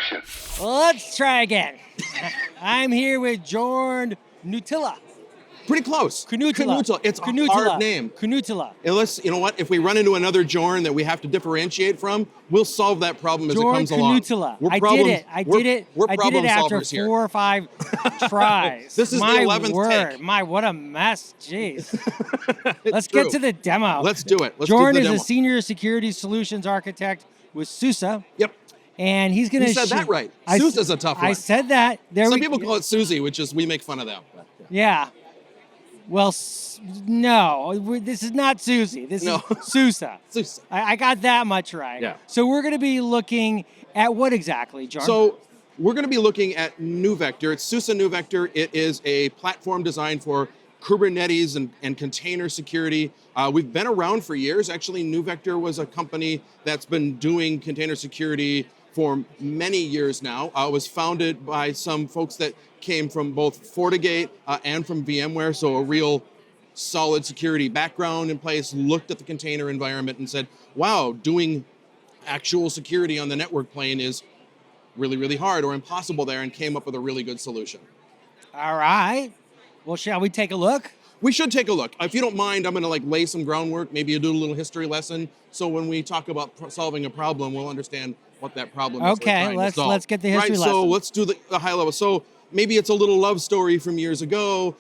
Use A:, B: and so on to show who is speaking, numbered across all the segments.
A: Protection.
B: Let's try again. I'm here with Jorn Knuttila.
C: Pretty close.
B: Knuttila.
C: It's a
B: Knuttila.
C: hard name.
B: Knuttila.
C: Unless, you know what, if we run into another Jorn that we have to differentiate from, we'll solve that problem as it comes along.
B: Knuttila.
C: We're
B: I did it.
C: We're
B: I did
C: problem
B: it after
C: solvers here.
B: 4 or 5 tries.
C: This is the 11th
B: word.
C: take.
B: My, what a mess. Jeez. Let's
C: true.
B: get to the demo.
C: Let's do it.
B: Jorn
C: do the
B: is
C: demo.
B: a senior security solutions architect with SUSE.
C: Yep.
B: And he's going to...
C: You said that right. SUSE is a tough one.
B: I said that.
C: Some people call it SUSE, which is, we make fun of them.
B: Yeah. Well, no, this is not SUSE. This is SUSE.
C: SUSE.
B: I got that much right.
C: Yeah.
B: So we're going to be looking at what exactly, Jorn?
C: So we're going to be looking at NeuVector. It's SUSE NeuVector. It is a platform designed for Kubernetes and container security. We've been around for years. Actually, NeuVector was a company that's been doing container security for many years now. It was founded by some folks that came from both FortiGate and from VMware, so a real solid security background in place, looked at the container environment and said, wow, doing actual security on the network plane is really, really hard or impossible there, and came up with a really good solution.
B: All right. Well, shall we take a look?
C: We should take a look. If you don't mind, I'm going to lay some groundwork, maybe do a little history lesson, so when we talk about solving a problem, we'll understand what that problem is.
B: Okay, let's get the history lesson.
C: So let's do the high level. So maybe it's a little love story from years ago.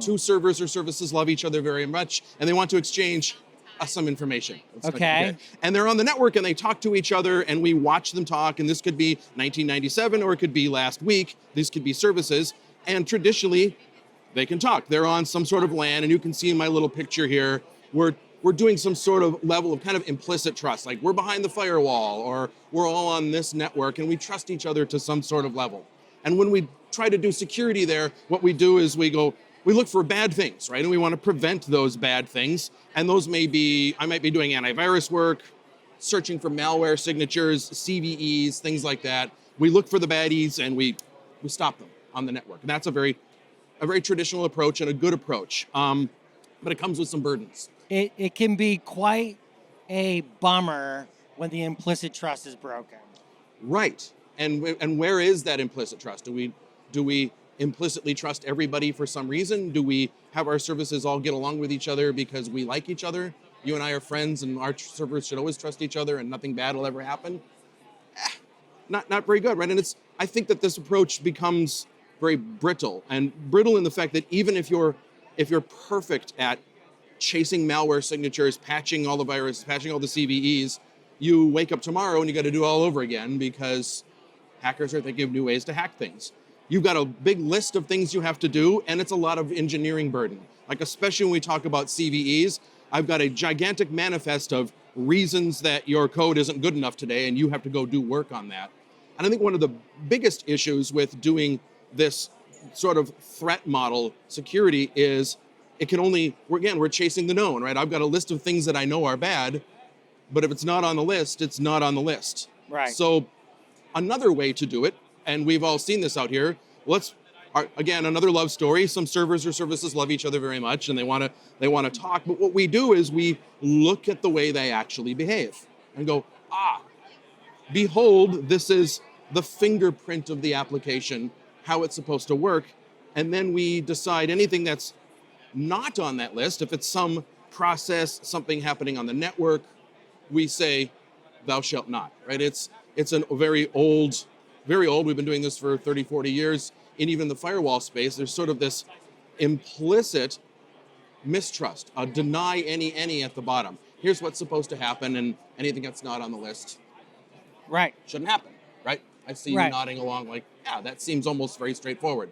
C: Two servers or services love each other very much, and they want to exchange some information.
B: Okay.
C: And they're on the network, and they talk to each other, and we watch them talk, and this could be 1997, or it could be last week. These could be services, and traditionally, they can talk. They're on some sort of LAN, and you can see in my little picture here, we're doing some sort of level of kind of implicit trust, like we're behind the firewall, or we're all on this network, and we trust each other to some sort of level. And when we try to do security there, what we do is we look for bad things, right? And we want to prevent those bad things. And those may be, I might be doing antivirus work, searching for malware signatures, CVEs, things like that. We look for the baddies and we stop them on the network. And that's a very traditional approach and a good approach. But it comes with some burdens.
B: It can be quite a bummer when the implicit trust is broken.
C: Right. And where is that implicit trust? Do we implicitly trust everybody for some reason? Do we have our services all get along with each other because we like each other? You and I are friends, and our servers should always trust each other, and nothing bad will ever happen. Not very good, right? And I think that this approach becomes very brittle in the fact that even if you're perfect at chasing malware signatures, patching all the viruses, patching all the CVEs, you wake up tomorrow and you got to do it all over again because hackers are thinking of new ways to hack things. You've got a big list of things you have to do, and it's a lot of engineering burden. Like, especially when we talk about CVEs, I've got a gigantic manifest of reasons that your code isn't good enough today, and you have to go do work on that. And I think one of the biggest issues with doing this sort of threat model security is we're chasing the known, right? I've got a list of things that I know are bad, but if it's not on the list, it's not on the list.
B: Right.
C: So another way to do it, and we've all seen this out here, again, another love story. Some servers or services love each other very much, and they want to talk, but what we do is we look at the way they actually behave and go, behold, this is the fingerprint of the application, how it's supposed to work, and then we decide anything that's not on that list, if it's some process, something happening on the network, we say, thou shalt not, right? It's a very old, we've been doing this for 30, 40 years, and even in the firewall space, there's sort of this implicit mistrust, a deny any at the bottom. Here's what's supposed to happen, and anything that's not on the list shouldn't happen, right? I see you nodding along like, yeah, that seems almost very straightforward.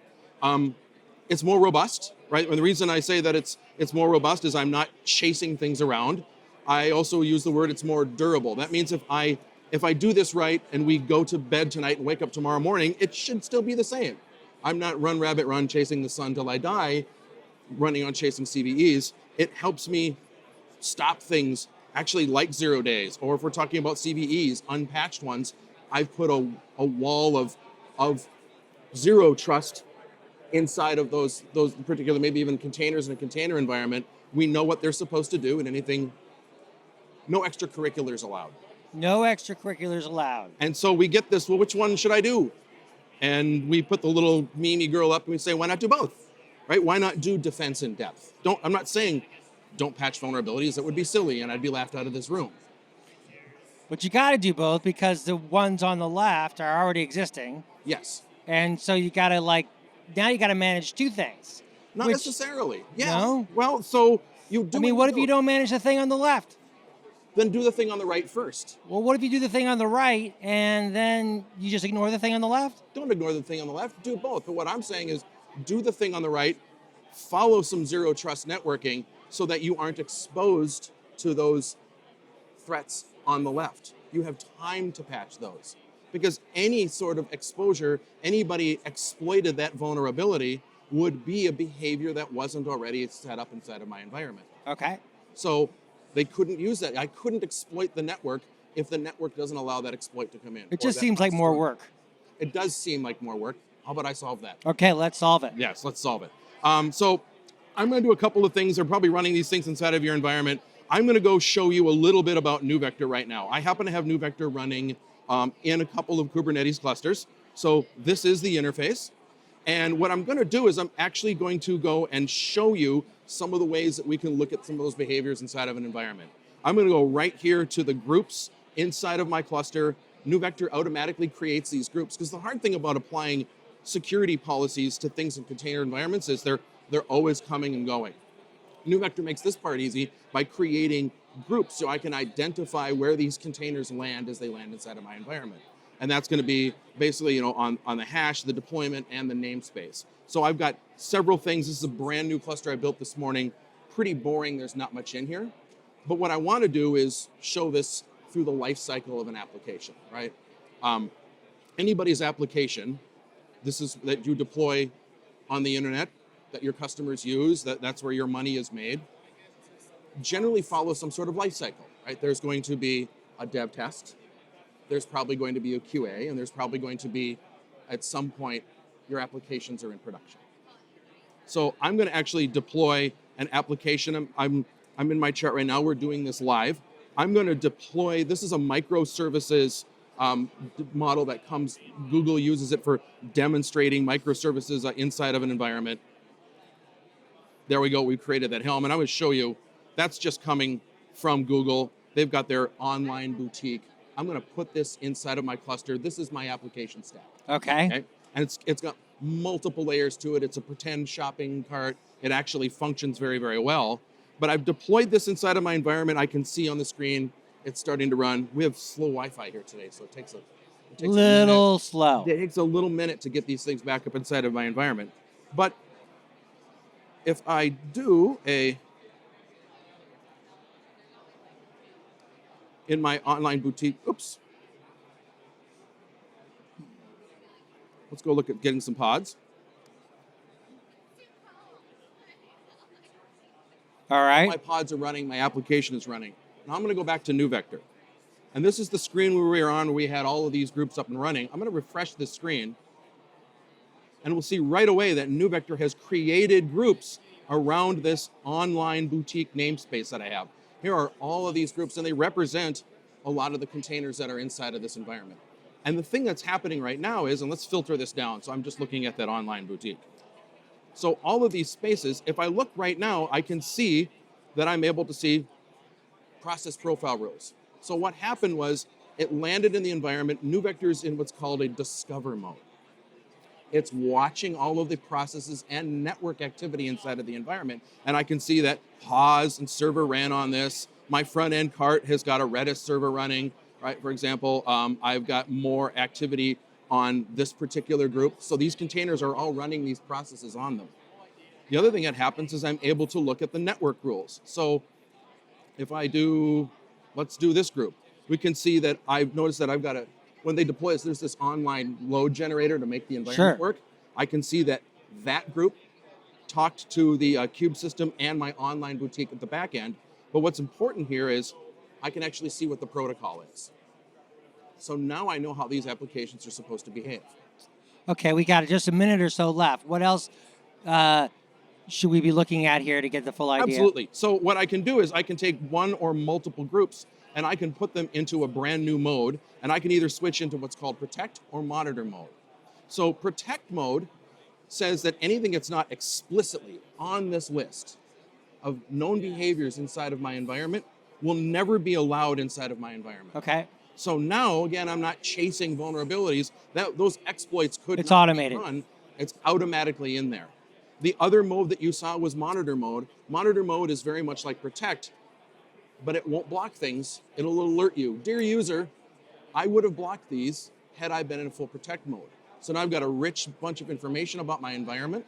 C: It's more robust, right? And the reason I say that it's more robust is I'm not chasing things around. I also use the word it's more durable. That means if I do this right and we go to bed tonight and wake up tomorrow morning, it should still be the same. I'm not run, rabbit, run, chasing the sun till I die, running on chasing CVEs. It helps me stop things actually like 0 days, or if we're talking about CVEs, unpatched ones, I've put a wall of zero trust inside of those particular, maybe even containers in a container environment. We know what they're supposed to do, and no extracurriculars allowed.
B: No extracurriculars allowed.
C: And so we get this, well, which one should I do? And we put the little meme girl up and we say, why not do both? Right? Why not do defense in depth? I'm not saying don't patch vulnerabilities. That would be silly and I'd be laughed out of this room.
B: But you got to do both because the ones on the left are already existing.
C: Yes.
B: And so you got to now you got to manage two things.
C: Not necessarily. Yeah.
B: No?
C: Well, so you do.
B: I mean, what if you don't manage the thing on the left?
C: Then do the thing on the right first.
B: Well, what if you do the thing on the right and then you just ignore the thing on the left?
C: Don't ignore the thing on the left. Do both. But what I'm saying is do the thing on the right, follow some zero trust networking so that you aren't exposed to those threats on the left. You have time to patch those. Because any sort of exposure, anybody exploited that vulnerability would be a behavior that wasn't already set up inside of my environment.
B: Okay.
C: So they couldn't use that. I couldn't exploit the network if the network doesn't allow that exploit to come in.
B: It just seems like more work.
C: It does seem like more work. How about I solve that?
B: Okay, let's solve it.
C: Yes, let's solve it. So I'm going to do a couple of things. They're probably running these things inside of your environment. I'm going to go show you a little bit about NeuVector right now. I happen to have NeuVector running in a couple of Kubernetes clusters. So this is the interface. And what I'm going to do is I'm actually going to go and show you some of the ways that we can look at some of those behaviors inside of an environment. I'm going to go right here to the groups inside of my cluster. NeuVector automatically creates these groups because the hard thing about applying security policies to things in container environments is they're always coming and going. NeuVector makes this part easy by creating groups so I can identify where these containers land as they land inside of my environment. And that's going to be basically, on the hash, the deployment, and the namespace. So I've got several things. This is a brand new cluster I built this morning. Pretty boring. There's not much in here. But what I want to do is show this through the life cycle of an application, right? Anybody's application, this is that you deploy on the internet, that your customers use, that's where your money is made, generally follows some sort of life cycle, right? There's going to be a dev test. There's probably going to be a QA, and there's probably going to be, at some point, your applications are in production. So I'm going to actually deploy an application. I'm in my chat right now. We're doing this live. I'm going to deploy, this is a microservices model that comes, Google uses it for demonstrating microservices inside of an environment. There we go, we created that Helm, and I'm going to show you, that's just coming from Google. They've got their online boutique. I'm going to put this inside of my cluster. This is my application stack.
B: Okay.
C: And it's got multiple layers to it. It's a pretend shopping cart. It actually functions very, very well. But I've deployed this inside of my environment. I can see on the screen it's starting to run. We have slow Wi-Fi here today, so it takes a
B: little slow.
C: It takes a little minute to get these things back up inside of my environment. But if I do in my online boutique, oops. Let's go look at getting some pods.
B: All right.
C: My pods are running, my application is running. Now I'm going to go back to NeuVector. And this is the screen where we were on, where we had all of these groups up and running. I'm going to refresh this screen. And we'll see right away that NeuVector has created groups around this online boutique namespace that I have. Here are all of these groups, and they represent a lot of the containers that are inside of this environment. And the thing that's happening right now is, and let's filter this down, so I'm just looking at that online boutique. So all of these spaces, if I look right now, I can see that I'm able to see process profile rules. So what happened was, it landed in the environment. NeuVector is in what's called a discover mode. It's watching all of the processes and network activity inside of the environment. And I can see that pause and server ran on this. My front end cart has got a Redis server running, right? For example, I've got more activity on this particular group. So these containers are all running these processes on them. The other thing that happens is I'm able to look at the network rules. So if I do, let's do this group. We can see that I've noticed that I've got when they deploy this, there's this online load generator to make the environment work. I can see that that group talked to the Cube system and my online boutique at the back end. But what's important here is I can actually see what the protocol is. So now I know how these applications are supposed to behave.
B: Okay, we got just a minute or so left. What else? should we be looking at here to get the full idea?
C: Absolutely. So what I can do is I can take one or multiple groups and I can put them into a brand new mode, and I can either switch into what's called protect or monitor mode. So protect mode says that anything that's not explicitly on this list of known behaviors inside of my environment will never be allowed inside of my environment.
B: Okay.
C: So now, again, I'm not chasing vulnerabilities. Those exploits could
B: It's
C: not
B: automated.
C: be run. It's automatically in there. The other mode that you saw was monitor mode. Monitor mode is very much like protect, but it won't block things. It'll alert you. Dear user, I would have blocked these had I been in full protect mode. So now I've got a rich bunch of information about my environment.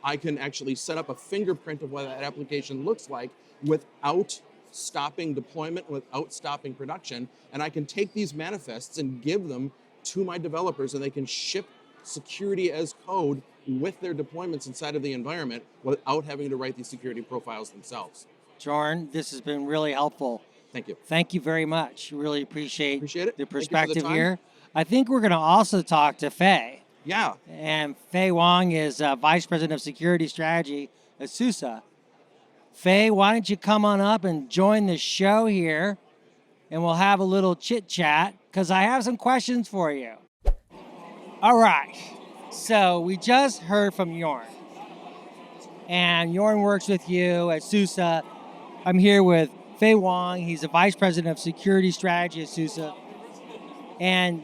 C: I can actually set up a fingerprint of what that application looks like without stopping deployment, without stopping production. And I can take these manifests and give them to my developers, and they can ship security as code with their deployments inside of the environment without having to write these security profiles themselves.
B: Jorn, this has been really helpful.
C: Thank you.
B: Thank you very much. Really appreciate
C: it.
B: the
C: Thank you for the
B: perspective
C: time.
B: here. I think we're going to also talk to Fei.
C: Yeah.
B: And Fei Wang is Vice President of Security Strategy at SUSE. Fei, why don't you come on up and join the show here, and we'll have a little chit chat, because I have some questions for you. All right. So we just heard from Jorn. And Jorn works with you at SUSE. I'm here with Fei Wang. He's the Vice President of Security Strategy at SUSE. And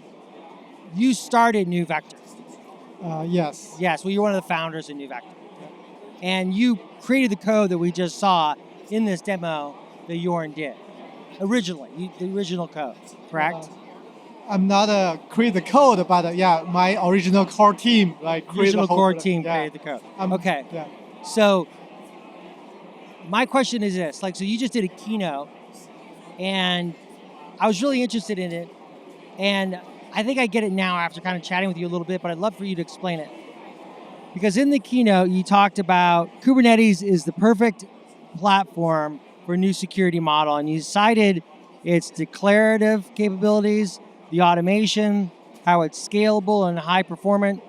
B: you started NeuVector.
A: Yes.
B: Yes, well, you're one of the founders of NeuVector. And you created the code that we just saw in this demo that Jorn did. Originally, the original code, correct?
A: I'm not create the code, but my original core team created
B: Original
A: the whole
B: core
A: product.
B: team
A: Yeah.
B: created the code.
A: Um,
B: Okay.
A: Yeah.
B: So my question is this, so you just did a keynote, and I was really interested in it, and I think I get it now after kind of chatting with you a little bit, but I'd love for you to explain it. Because in the keynote, you talked about Kubernetes is the perfect platform for a new security model, and you cited its declarative capabilities, the automation, how it's scalable and high performant,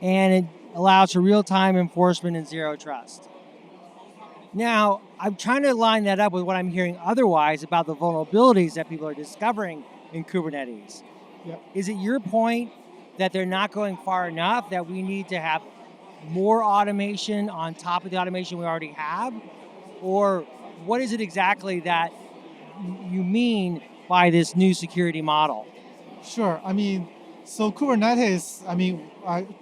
B: and it allows for real-time enforcement and zero trust. Now, I'm trying to line that up with what I'm hearing otherwise about the vulnerabilities that people are discovering in Kubernetes.
A: Yeah.
B: Is it your point that they're not going far enough, that we need to have more automation on top of the automation we already have? Or what is it exactly that you mean by this new security model?
A: Sure. So Kubernetes,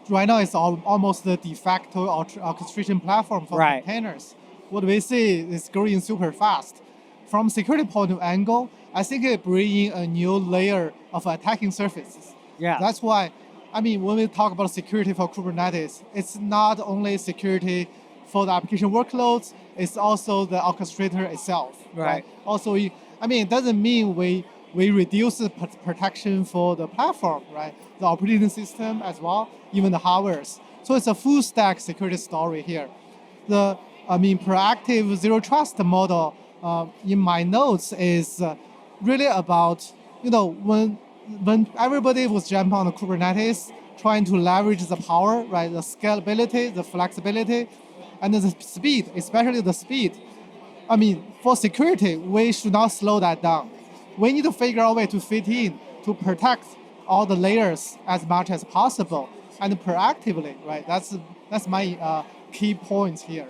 A: right now it's almost the de facto orchestration platform for
B: Right.
A: containers. What we see is growing super fast. From security point of angle, I think it brings a new layer of attacking surfaces.
B: Yeah.
A: That's why, when we talk about security for Kubernetes, it's not only security for the application workloads, it's also the orchestrator itself.
B: Right.
A: Also, it doesn't mean we reduce the protection for the platform, right? The operating system as well, even the hardwares. So it's a full stack security story here. The proactive zero trust model in my notes is really about, when everybody was jumping on the Kubernetes, trying to leverage the power, right? The scalability, the flexibility, and the speed, especially the speed. For security, we should not slow that down. We need to figure out a way to fit in, to protect all the layers as much as possible, and proactively, right? That's my key points here.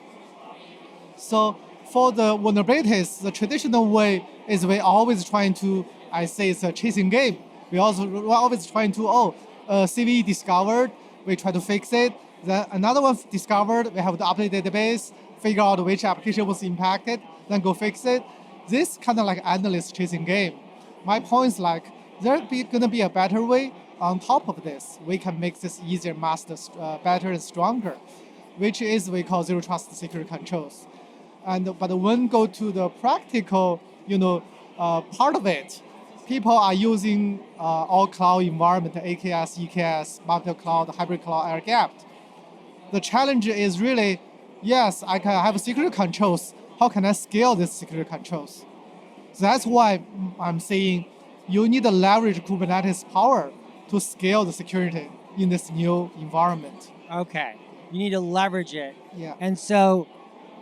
A: So for the vulnerabilities, the traditional way is we always trying to, I say it's a chasing game. We're always trying to, CVE discovered, we try to fix it. Then another one discovered, we have the update database, figure out which application was impacted, then go fix it. This kind of like endless chasing game. My point is there's going to be a better way on top of this. We can make this easier, better and stronger, which is we call zero trust security controls. But when go to the practical, part of it, people are using all cloud environment, AKS, EKS, multi-cloud, hybrid cloud, air-gapped. The challenge is really, yes, I can have security controls. How can I scale these security controls? So that's why I'm saying you need to leverage Kubernetes power to scale the security in this new environment.
B: Okay. You need to leverage it.
A: Yeah.
B: And so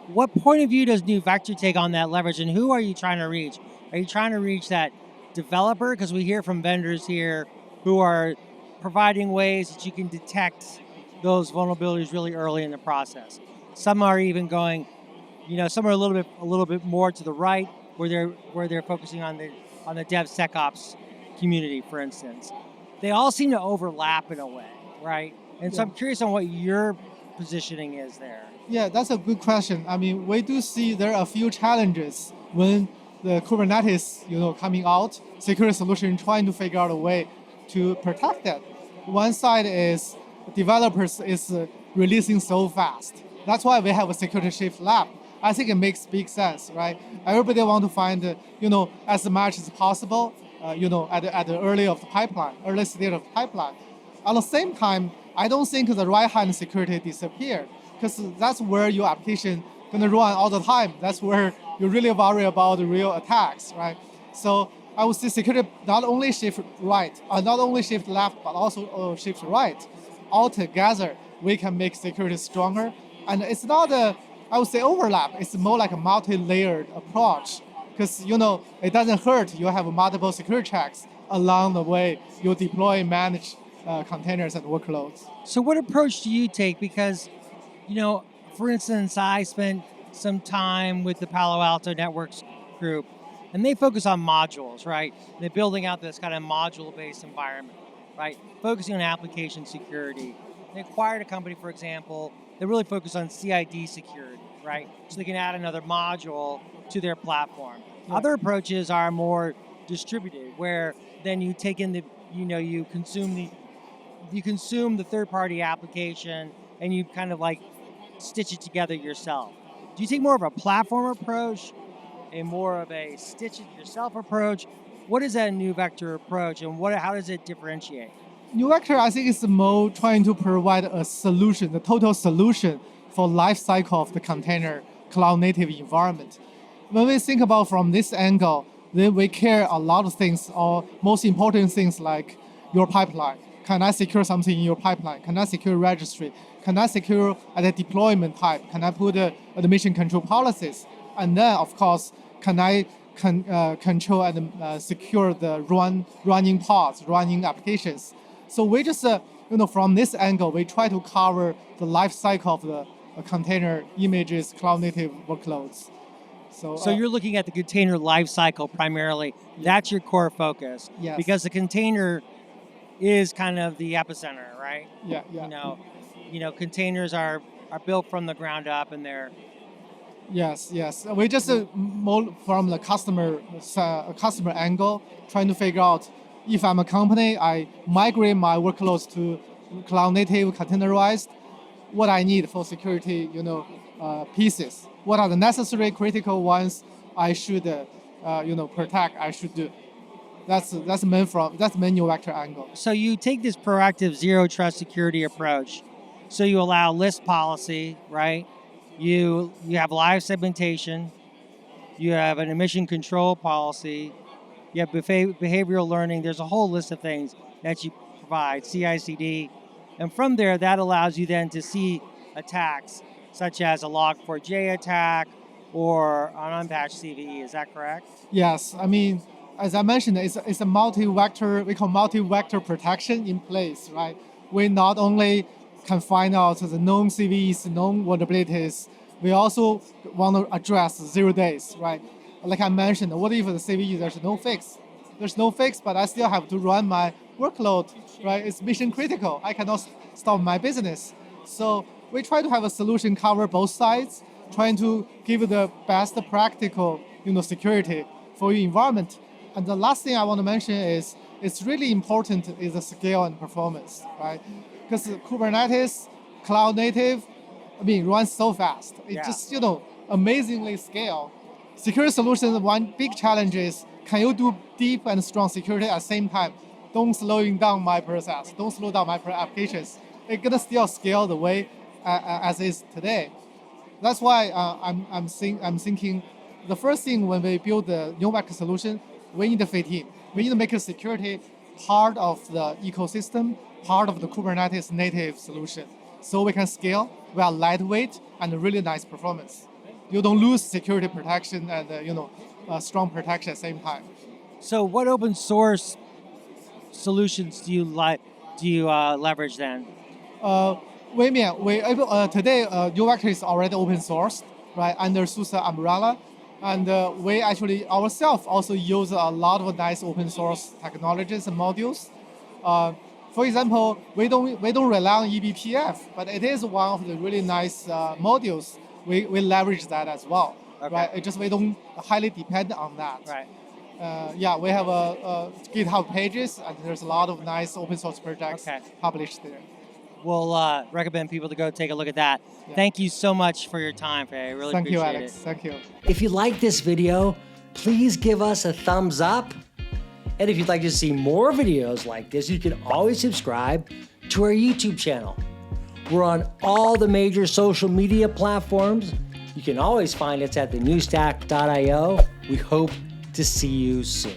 B: what point of view does NeuVector take on that leverage, and who are you trying to reach? Are you trying to reach that developer? Because we hear from vendors here who are providing ways that you can detect those vulnerabilities really early in the process. Some are even going, some are a little bit more to the right, where they're focusing on the DevSecOps community, for instance. They all seem to overlap in a way, right? And so I'm curious on what your positioning is there.
A: Yeah, that's a good question. I mean, we do see there are a few challenges when the Kubernetes, coming out, security solution trying to figure out a way to protect that. One side is developers is releasing so fast. That's why we have a security shift lab. I think it makes big sense, right? Everybody want to find, as much as possible, at the early stage of the pipeline. At the same time, I don't think the right-hand security disappeared, because that's where your application gonna run all the time. That's where you really worry about the real attacks, right? So I would say security not only shift right, not only shift left, but also shift right. Altogether, we can make security stronger. And it's not I would say overlap. It's more like a multi-layered approach, because it doesn't hurt. You have multiple security checks along the way. You deploy, manage containers and workloads.
B: So what approach do you take? Because, for instance, I spent some time with the Palo Alto Networks group, and they focus on modules, right? They're building out this kind of module-based environment, right? Focusing on application security. They acquired a company, for example, that really focused on CID security, right? So they can add another module to their platform. Yeah. Other approaches are more distributed, where then you take in you consume the third-party application and you kind of like stitch it together yourself. Do you take more of a platform approach, more of a stitch-it-yourself approach? What is that NeuVector approach, and how does it differentiate?
A: NeuVector, I think, is more trying to provide a solution, the total solution for life cycle of the container cloud native environment. When we think about from this angle, then we care a lot of things, or most important things like your pipeline. Can I secure something in your pipeline? Can I secure registry? Can I secure at a deployment type? Can I put admission control policies? And then, of course, can I control and secure the running pods, running applications? So we just, from this angle, we try to cover the life cycle of the container images, cloud native workloads.
B: So you're looking at the container life cycle primarily. Yeah. That's your core focus.
A: Yes.
B: Because the container is kind of the epicenter, right?
A: Yeah.
B: Containers are built from the ground up, and they're.
A: Yes. We just more from the customer angle, trying to figure out, if I'm a company, I migrate my workloads to cloud native containerized, what I need for security, pieces. What are the necessary critical ones I should, protect, I should do. That's main NeuVector angle.
B: So you take this proactive zero trust security approach. So you allow list policy, right? You have live segmentation. You have an admission control policy. You have behavioral learning. There's a whole list of things that you provide, CI/CD. And from there, that allows you then to see attacks, such as a log4j attack or an unpatched CVE. Is that correct?
A: Yes. I mean, as I mentioned, it's a multi-vector, we call multi-vector protection in place, right? We not only can find out the known CVEs, known vulnerabilities, we also want to address 0 days, right? Like I mentioned, what if the CVE, there's no fix? There's no fix, but I still have to run my workload, right? It's mission critical. I cannot stop my business. So we try to have a solution cover both sides, trying to give the best practical, security for your environment. And the last thing I want to mention is it's really important is the scale and performance, right? Because Kubernetes, cloud native, runs so fast. It just, amazingly scale. Security solutions, one big challenge is, can you do deep and strong security at the same time? Don't slowing down my process. Don't slow down my applications. It's gonna still scale the way as is today. That's why I'm thinking the first thing when we build the NeuVector solution, we need to fit in. We need to make security part of the ecosystem, part of the Kubernetes native solution. so we can scale. We are lightweight and really nice performance. You don't lose security protection and strong protection at the same time.
B: So what open source solutions do you leverage then?
A: Today NeuVector is already open source, right, under SUSE umbrella, and we actually ourselves also use a lot of nice open source technologies and modules. For example, we don't rely on eBPF, but it is one of the really nice modules. We leverage that as well,
B: Okay.
A: right? It just we don't highly depend on that.
B: Right.
A: We have GitHub pages, and there's a lot of nice open source projects published there.
B: We'll recommend people to go take a look at that. Yeah. Thank you so much for your time, Faye. I really appreciate it.
A: Thank you, Alex. Thank you.
D: If you like this video, please give us a thumbs up. And if you'd like to see more videos like this, you can always subscribe to our YouTube channel. We're on all the major social media platforms. You can always find us at thenewstack.io. We hope to see you soon.